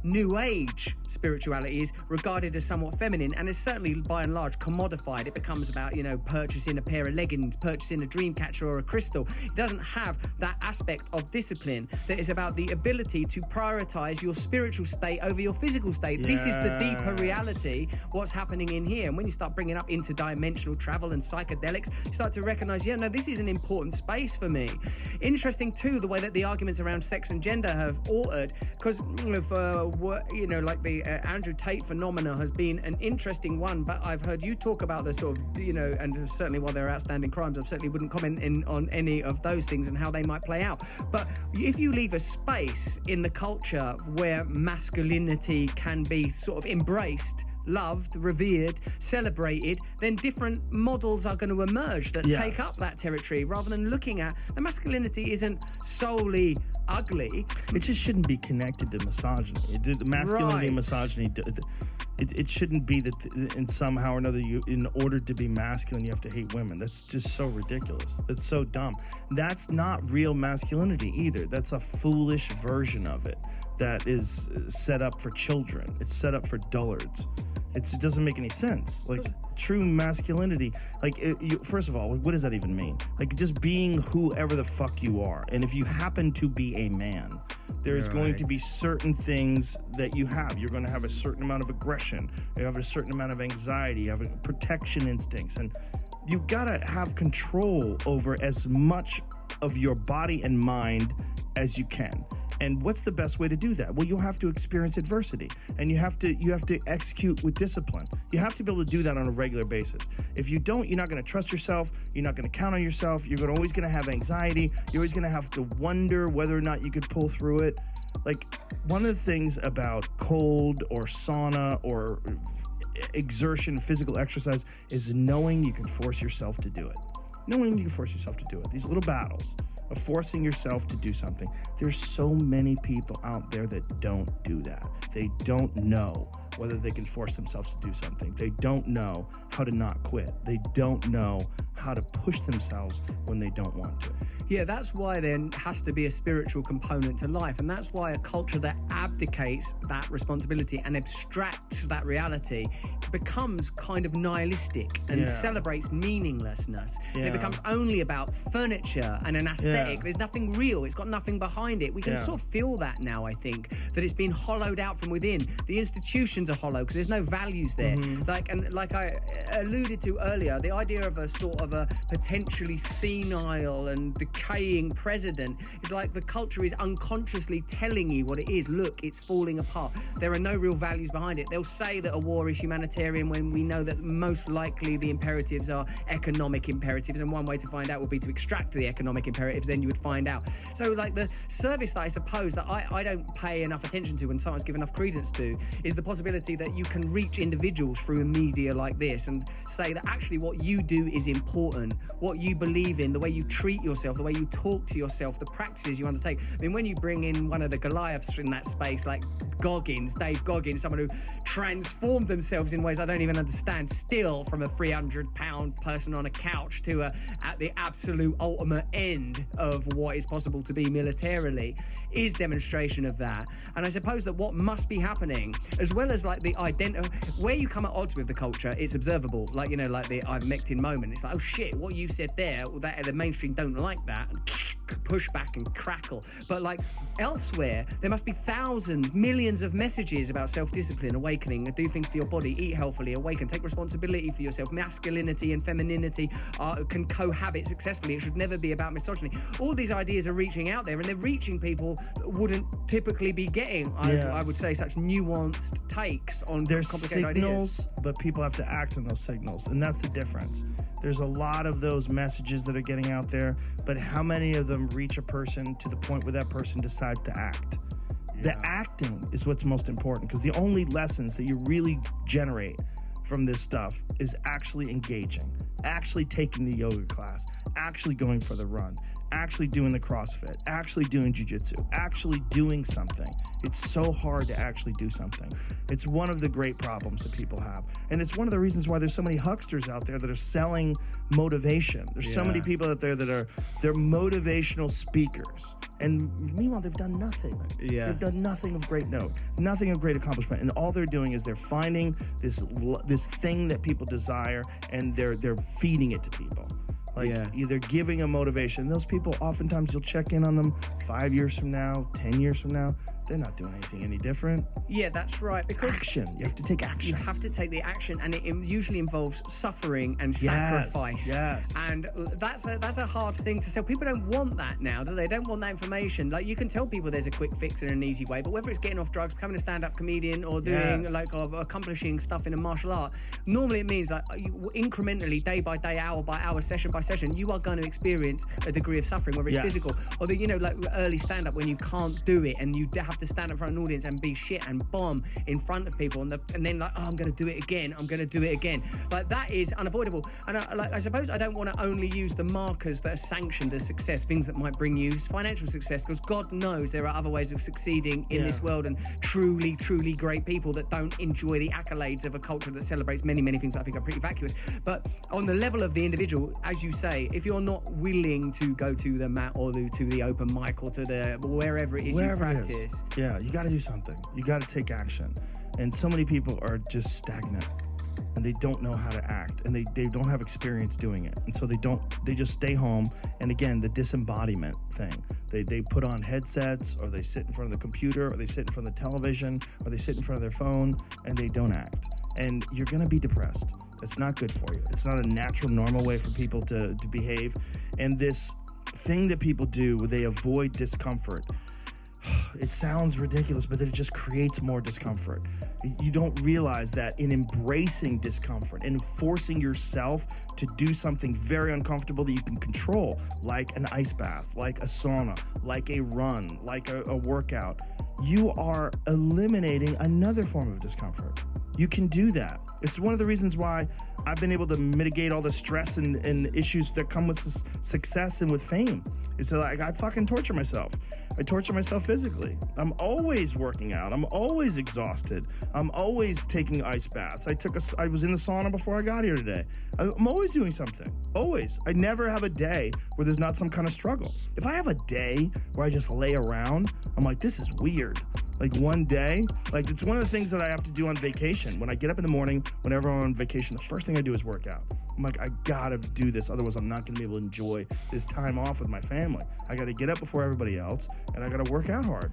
New Age spirituality is regarded as somewhat feminine, and is certainly by and large commodified. It becomes about, purchasing a pair of leggings, purchasing a dream catcher or a crystal. It doesn't have that aspect of discipline that is about the ability to prioritize your spiritual state over your physical state. Yes. This is the deeper reality, what's happening in here. And when you start bringing up interdimensional travel and psychedelics, you start to recognize, this is an important space for me. Interesting too, the way that the arguments around sex and gender have altered, because like the Andrew Tate phenomena has been an interesting one, but I've heard you talk about the sort of, and certainly while there are outstanding crimes, I certainly wouldn't comment on any of those things and how they might play out. But if you leave a space in the culture where masculinity can be sort of embraced, loved, revered, celebrated, then different models are going to emerge that take up that territory, rather than looking at the masculinity isn't solely ugly. It just shouldn't be connected to misogyny. The masculinity and misogyny, it shouldn't be that in somehow or another, in order to be masculine, you have to hate women. That's just so ridiculous. That's so dumb. That's not real masculinity either. That's a foolish version of it that is set up for children. It's set up for dullards. It doesn't make any sense. Like, true masculinity, first of all, what does that even mean? Like, just being whoever the fuck you are. And if you happen to be a man, there's going to be certain things that you have. You're going to have a certain amount of aggression. You have a certain amount of anxiety. You have protection instincts. And you've got to have control over as much of your body and mind as you can. And what's the best way to do that? Well, you'll have to experience adversity, and you have to execute with discipline. You have to be able to do that on a regular basis. If you don't, you're not going to trust yourself. You're not going to count on yourself. You're always going to have anxiety. You're always going to have to wonder whether or not you could pull through it. Like, one of the things about cold or sauna or exertion, physical exercise, is knowing you can force yourself to do it. Knowing you can force yourself to do it. These little battles of forcing yourself to do something. There's so many people out there that don't do that. They don't know whether they can force themselves to do something. They don't know how to not quit. They don't know how to push themselves when they don't want to. Yeah, that's why there has to be a spiritual component to life, and that's why a culture that abdicates that responsibility and abstracts that reality becomes kind of nihilistic and celebrates meaninglessness. And it becomes only about furniture and an aesthetic. There's nothing real. It's got nothing behind it. We can sort of feel that now, I think, that it's been hollowed out from within. The institutions are hollow because there's no values there. Like I alluded to earlier, the idea of a sort of a potentially senile and decaying president is like the culture is unconsciously telling you what it is. Look, it's falling apart. There are no real values behind it. They'll say that a war is humanitarian when we know that most likely the imperatives are economic imperatives, and one way to find out would be to extract the economic imperatives, then you would find out. So like the service that I suppose that I don't pay enough attention to and sometimes give enough credence to is the possibility that you can reach individuals through a media like this and say that actually what you do is important, what you believe in, the way you treat yourself, the way you talk to yourself, the practices you undertake. I mean, when you bring in one of the Goliaths in that space, like Dave Goggins, someone who transformed themselves in ways I don't even understand, still from a 300-pound person on a couch to at the absolute ultimate end of what is possible to be militarily, is demonstration of that. And I suppose that what must be happening, as well as like the where you come at odds with the culture, it's observable. Like, like the ivermectin moment. It's like, oh shit, what you said there, that the mainstream don't like that, and push back and crackle. But like elsewhere, there must be thousands, millions of messages about self-discipline, awakening, do things for your body, eat healthily, awaken, take responsibility for yourself. Masculinity and femininity can cohabit successfully. It should never be about misogyny. All these ideas are reaching out there, and they're reaching people that wouldn't typically be getting, I would say, such nuanced takes on complicated ideas. But people have to act on those signals, and that's the difference. There's a lot of those messages that are getting out there, but how many of them reach a person to the point where that person decides to act? The acting is what's most important, because the only lessons that you really generate from this stuff is actually engaging, actually taking the yoga class, actually going for the run, actually doing the CrossFit, actually doing jiu-jitsu, actually doing something. It's so hard to actually do something. It's one of the great problems that people have. And it's one of the reasons why there's so many hucksters out there that are selling motivation. There's so many people out there that they're motivational speakers. And meanwhile, they've done nothing. Yeah. They've done nothing of great note, nothing of great accomplishment. And all they're doing is they're finding this thing that people desire, and they're feeding it to people. Like, they're giving a motivation. Those people, oftentimes you'll check in on them 5 years from now, 10 years from now. They're not doing anything any different. Yeah, that's right. Because action. You have to take action. You have to take the action, and it usually involves suffering and sacrifice. Yes. And that's a hard thing to tell. People don't want that now, do they? They don't want that information. Like, you can tell people there's a quick fix and an easy way, but whether it's getting off drugs, becoming a stand-up comedian, or doing or accomplishing stuff in a martial art, normally it means like incrementally, day by day, hour by hour, session by session, you are going to experience a degree of suffering, whether it's physical or like early stand-up when you can't do it and you have to stand in front of an audience and be shit and bomb in front of people, and then like, oh, I'm going to do it again. I'm going to do it again. Like, that is unavoidable. And I suppose I don't want to only use the markers that are sanctioned as success, things that might bring you financial success, because God knows there are other ways of succeeding in this world, and truly, truly great people that don't enjoy the accolades of a culture that celebrates many, many things that I think are pretty vacuous. But on the level of the individual, as you say, if you're not willing to go to the mat or to the open mic or to the wherever it is you practice, you got to do something. You got to take action. And so many people are just stagnant, and they don't know how to act, and they don't have experience doing it. And so they just stay home. And again, the disembodiment thing. They put on headsets, or they sit in front of the computer, or they sit in front of the television, or they sit in front of their phone, and they don't act. And you're going to be depressed. That's not good for you. It's not a natural, normal way for people to behave. And this thing that people do where they avoid discomfort, it sounds ridiculous, but then it just creates more discomfort. You don't realize that in embracing discomfort and forcing yourself to do something very uncomfortable that you can control, like an ice bath, like a sauna, like a run, like a workout, you are eliminating another form of discomfort. You can do that. It's one of the reasons why I've been able to mitigate all the stress and issues that come with success and with fame. It's like, I fucking torture myself. I torture myself physically. I'm always working out. I'm always exhausted. I'm always taking ice baths. I was in the sauna before I got here today. I'm always doing something. Always. I never have a day where there's not some kind of struggle. If I have a day where I just lay around, I'm like, this is weird. Like, one day, like, it's one of the things that I have to do on vacation. When I get up in the morning, whenever I'm on vacation, the first thing I do is work out. I'm like, I gotta do this, otherwise I'm not gonna be able to enjoy this time off with my family. I gotta get up before everybody else, and I gotta work out hard.